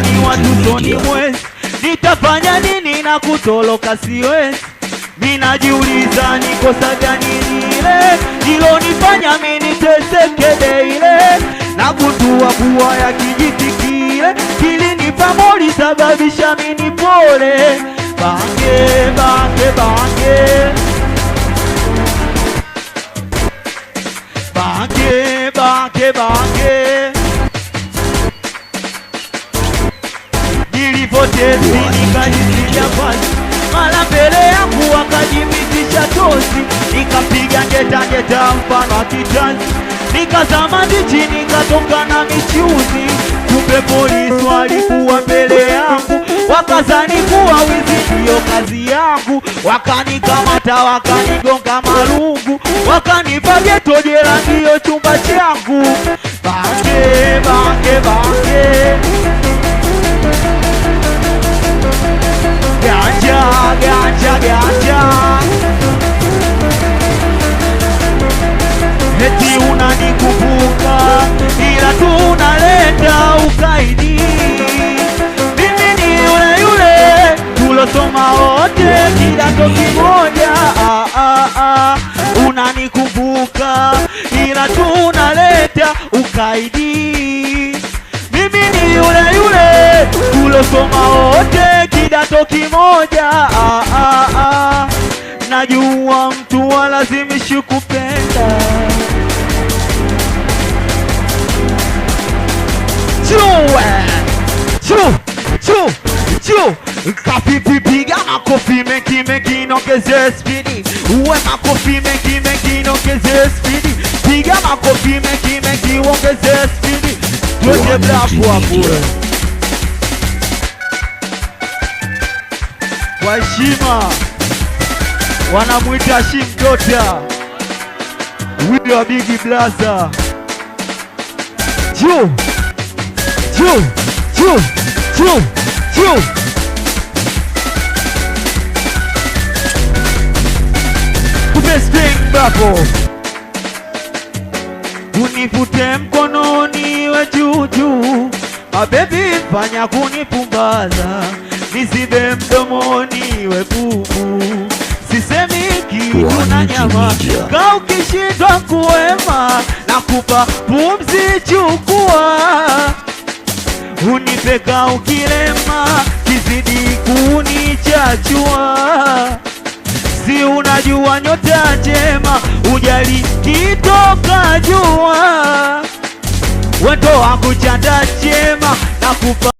sioni watu soni mwezi, nitafanya nini na kutoloka siwezi. Minajiuliza ni kosa gani lile lilonifanya mimi niteseke daily, na gundua kuwa ya kijiti kile kilinipa mori sababisha mimi pole. Bange bange bange bange bange bange, nilipotezi nikajisikia pasi, mala mbele yangu wakajimitisha tosi, nikapiga ngeta mfano wa kitanzi, nikazama ndichi nikatoka na michuzi. Kumbe polisi walikuwa mbele yangu, wakazani kuwa wizi ndio kazi yangu, wakanikamata wakanigonga marungu, wakanipa geto jela ndio chumba changu. Bange bange bange, ganja ganja ganja, eti unanikumbuka ila tunaleta ukaidi. Mimi ni yule yule tulosoma wote kidato kimoja. Unanikumbuka ila tunaleta ukaidi. Mimi ni yule yule tulosoma wote kidato kimoja. Najua mtu walazimishi kupenda. Kapipi piga makofi mengi nongeze spidi. Uwe makofi mengi nongeze spidi. Piga makofi mengi ongeze spidi. Tuwe blafu hapo. Kwa heshima wanamuita Shimdota, Wido wa Big Blaza. Chu Kumespring bako, unifute mkononi we juu, mabebi fanya kunipumbaza, nisibe mdomoni we bubu. Sisemi kitu na nyama, ka ukishindwa kuema na kupa pumzi chukua. Unipeka ukilema kizidi kunichachua. Si unajua nyota njema ujali kitoka jua. Wendo wangu chanda chema na kupa